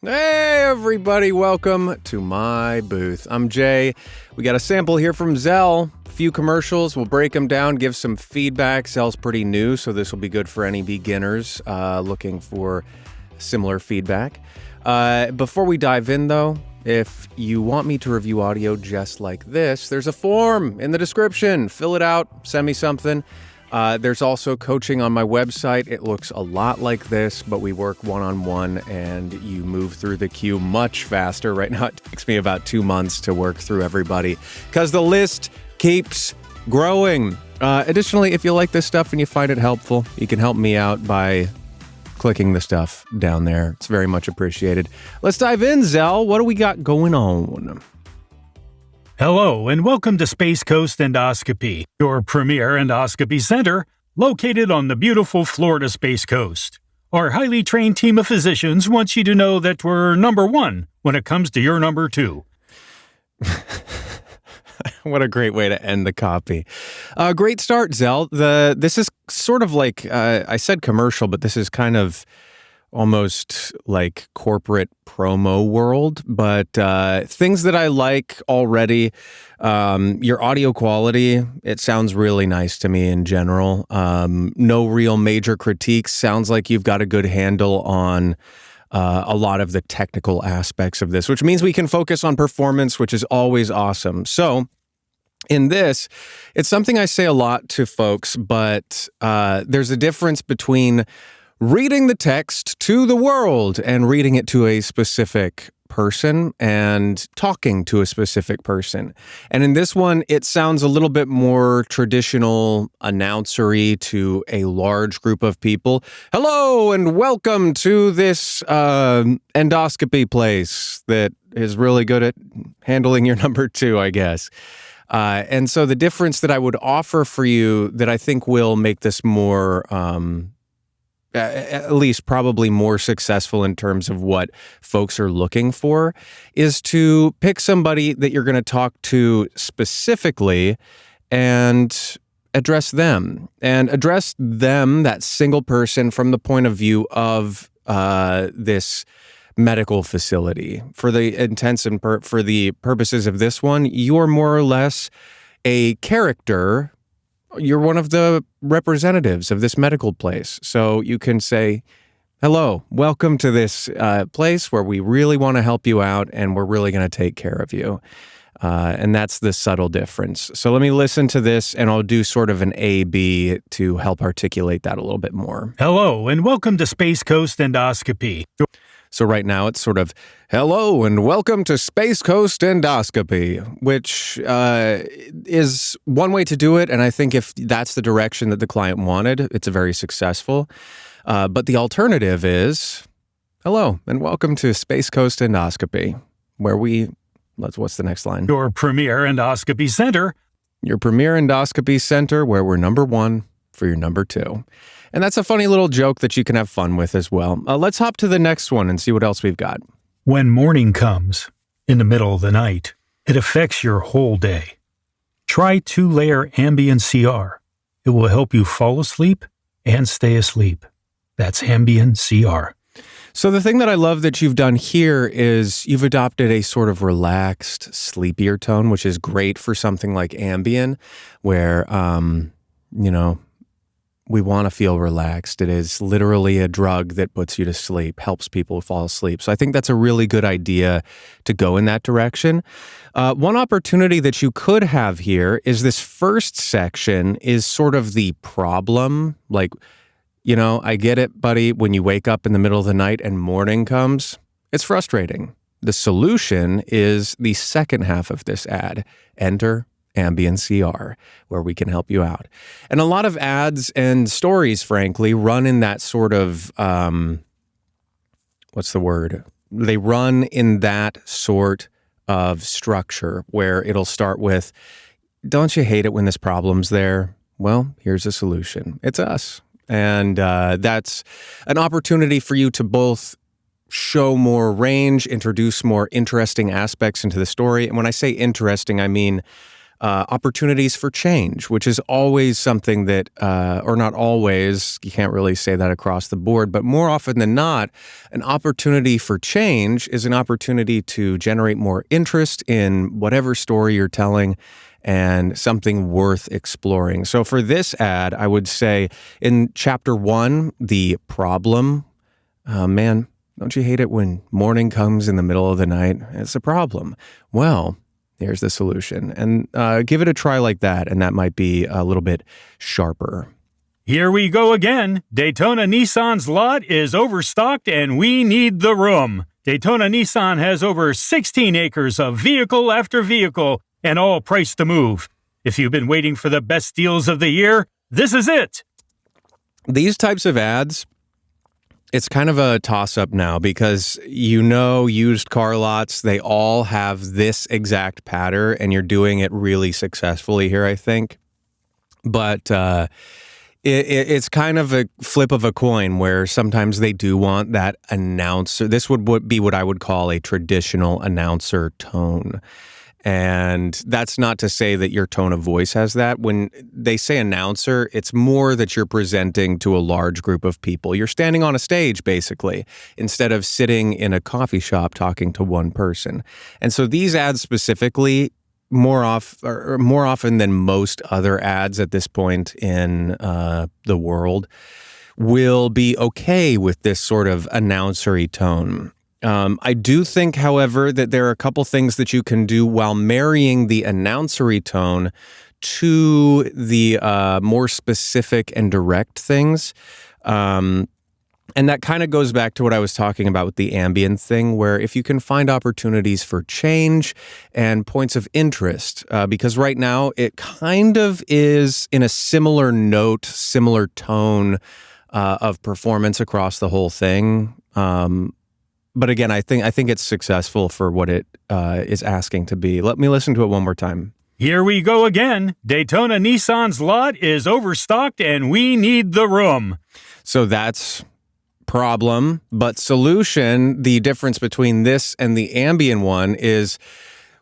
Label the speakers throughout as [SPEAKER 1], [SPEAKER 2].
[SPEAKER 1] Hey everybody, welcome to my booth. I'm Jay. We got a sample here from Zell, a few commercials. We'll break them down, give some feedback. Zell's pretty new, so this will be good for any beginners looking for similar feedback. Before we dive in though, if you want me to review audio just like this, there's a form in the description. Fill it out, send me something. There's also coaching on my website. It looks a lot like this, but we work one-on-one and you move through the queue much faster. Right now, it takes me about 2 months to work through everybody because the list keeps growing. Additionally, if you like this stuff and you find it helpful, you can help me out by clicking the stuff down there. It's very much appreciated. Let's dive in, Zell. What do we got going on?
[SPEAKER 2] Hello, and welcome to Space Coast Endoscopy, your premier endoscopy center located on the beautiful Florida Space Coast. Our highly trained team of physicians wants you to know that we're number one when it comes to your number two.
[SPEAKER 1] What a great way to end the copy. Great start, Zell. This is sort of like, I said commercial, but this is kind of almost like corporate promo world, but things that I like already. Your audio quality, it sounds really nice to me in general. No real major critiques. Sounds like you've got a good handle on a lot of the technical aspects of this, which means we can focus on performance, which is always awesome. So in this, it's something I say a lot to folks, but there's a difference between reading the text to the world and reading it to a specific person and talking to a specific person. And in this one, it sounds a little bit more traditional announcery to a large group of people. Hello and welcome to this endoscopy place that is really good at handling your number two, I guess. And so the difference that I would offer for you that I think will make this more at least probably more successful in terms of what folks are looking for, is to pick somebody that you're going to talk to specifically and address them. And address them, that single person, from the point of view of this medical facility. For the intents and for the purposes of this one, you're more or less a character. You're one of the representatives of this medical place. So you can say, hello, welcome to this place where we really want to help you out and we're really going to take care of you. And that's the subtle difference. So let me listen to this and I'll do sort of an A-B to help articulate that a little bit more.
[SPEAKER 2] Hello, and welcome to Space Coast Endoscopy.
[SPEAKER 1] So right now it's sort of, hello and welcome to Space Coast Endoscopy, which is one way to do it. And I think if that's the direction that the client wanted, it's very successful. But the alternative is, hello and welcome to Space Coast Endoscopy, where what's the next line?
[SPEAKER 2] Your premier endoscopy center.
[SPEAKER 1] Your premier endoscopy center, where we're number one for your number two. And that's a funny little joke that you can have fun with as well. Let's hop to the next one and see what else we've got.
[SPEAKER 2] When morning comes, in the middle of the night, it affects your whole day. Try 2-layer Ambien CR. It will help you fall asleep and stay asleep. That's Ambien CR.
[SPEAKER 1] So the thing that I love that you've done here is you've adopted a sort of relaxed, sleepier tone, which is great for something like Ambien, where, we want to feel relaxed. It is literally a drug that puts you to sleep, helps people fall asleep. So I think that's a really good idea to go in that direction. One opportunity that you could have here is this first section is sort of the problem. Like, I get it, buddy, when you wake up in the middle of the night and morning comes, it's frustrating. The solution is the second half of this ad. Enter Ambien CR, where we can help you out. And a lot of ads and stories, frankly, run in that sort of, They run in that sort of structure where it'll start with, don't you hate it when this problem's there? Well, here's a solution. It's us. And that's an opportunity for you to both show more range, introduce more interesting aspects into the story. And when I say interesting, I mean opportunities for change, which is always something that, or not always, you can't really say that across the board, but more often than not, an opportunity for change is an opportunity to generate more interest in whatever story you're telling and something worth exploring. So for this ad, I would say in chapter 1, the problem, man, don't you hate it when morning comes in the middle of the night? It's a problem. Well, here's the solution. And give it a try like that, and that might be a little bit sharper.
[SPEAKER 2] Here we go again. Daytona Nissan's lot is overstocked and we need the room. Daytona Nissan has over 16 acres of vehicle after vehicle and all priced to move. If you've been waiting for the best deals of the year, this is it.
[SPEAKER 1] These types of ads, it's kind of a toss-up now because used car lots, they all have this exact pattern and you're doing it really successfully here, I think. But it's kind of a flip of a coin where sometimes they do want that announcer. This would be what I would call a traditional announcer tone. And that's not to say that your tone of voice has that. When they say announcer, it's more that you're presenting to a large group of people. You're standing on a stage, basically, instead of sitting in a coffee shop talking to one person. And so these ads specifically, more often than most other ads at this point in the world, will be okay with this sort of announcery tone. I do think, however, that there are a couple things that you can do while marrying the announcery tone to the more specific and direct things. And that kind of goes back to what I was talking about with the Ambien thing, where if you can find opportunities for change and points of interest, because right now it kind of is in a similar note, similar tone of performance across the whole thing. But again, I think it's successful for what it is asking to be. Let me listen to it one more time.
[SPEAKER 2] Here we go again. Daytona Nissan's lot is overstocked and we need the room.
[SPEAKER 1] So that's problem, but solution. The difference between this and the Ambien one is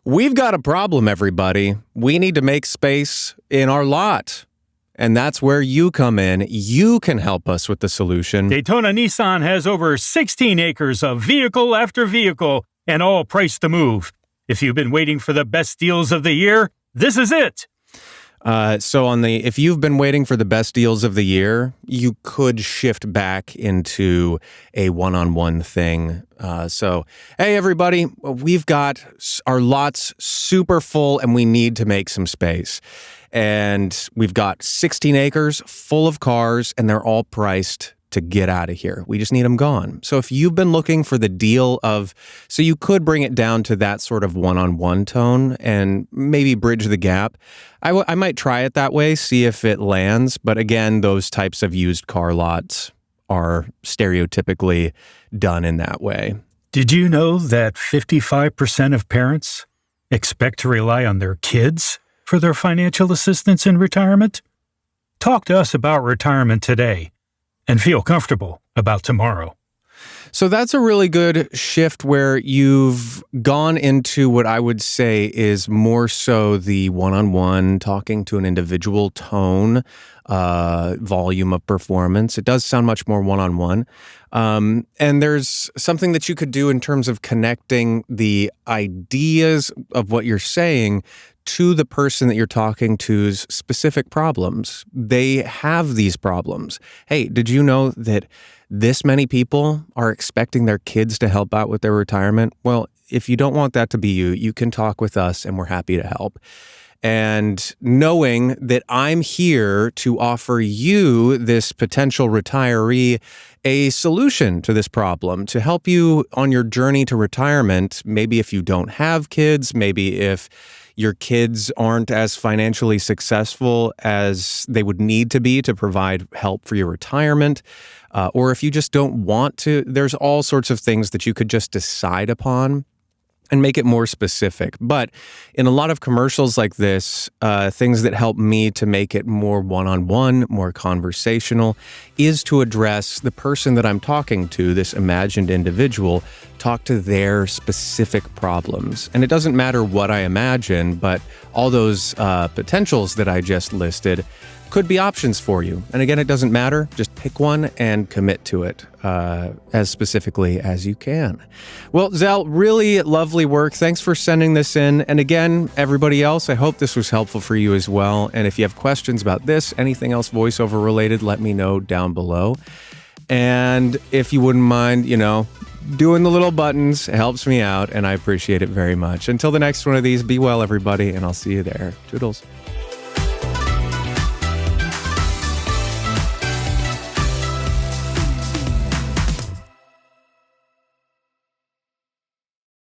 [SPEAKER 1] we've got a problem, everybody. We need to make space in our lot. And that's where you come in. You can help us with the solution.
[SPEAKER 2] Daytona Nissan has over 16 acres of vehicle after vehicle and all priced to move. If you've been waiting for the best deals of the year, this is it.
[SPEAKER 1] If you've been waiting for the best deals of the year, you could shift back into a one-on-one thing. Hey, everybody, we've got our lots super full and we need to make some space. And we've got 16 acres full of cars and they're all priced to get out of here. We just need them gone. So if you've been looking for the deal so you could bring it down to that sort of one-on-one tone and maybe bridge the gap. I might try it that way, see if it lands. But again, those types of used car lots are stereotypically done in that way.
[SPEAKER 2] Did you know that 55% of parents expect to rely on their kids for their financial assistance in retirement? Talk to us about retirement today and feel comfortable about tomorrow.
[SPEAKER 1] So that's a really good shift where you've gone into what I would say is more so the one-on-one, talking to an individual tone, volume of performance. It does sound much more one-on-one. And there's something that you could do in terms of connecting the ideas of what you're saying to the person that you're talking to's specific problems. They have these problems. Hey, did you know that this many people are expecting their kids to help out with their retirement? Well, if you don't want that to be you, you can talk with us and we're happy to help. And knowing that I'm here to offer you, this potential retiree, a solution to this problem, to help you on your journey to retirement. Maybe if you don't have kids, maybe if your kids aren't as financially successful as they would need to be to provide help for your retirement, or if you just don't want to, there's all sorts of things that you could just decide upon and make it more specific. But in a lot of commercials like this, things that help me to make it more one-on-one, more conversational, is to address the person that I'm talking to, this imagined individual, talk to their specific problems. And it doesn't matter what I imagine, but all those potentials that I just listed could be options for you. And again, it doesn't matter. Just pick one and commit to it as specifically as you can. Well, Zell, really lovely work. Thanks for sending this in. And again, everybody else, I hope this was helpful for you as well. And if you have questions about this, anything else voiceover related, let me know down below. And if you wouldn't mind, doing the little buttons, it helps me out, and I appreciate it very much. Until the next one of these, be well, everybody, and I'll see you there. Toodles.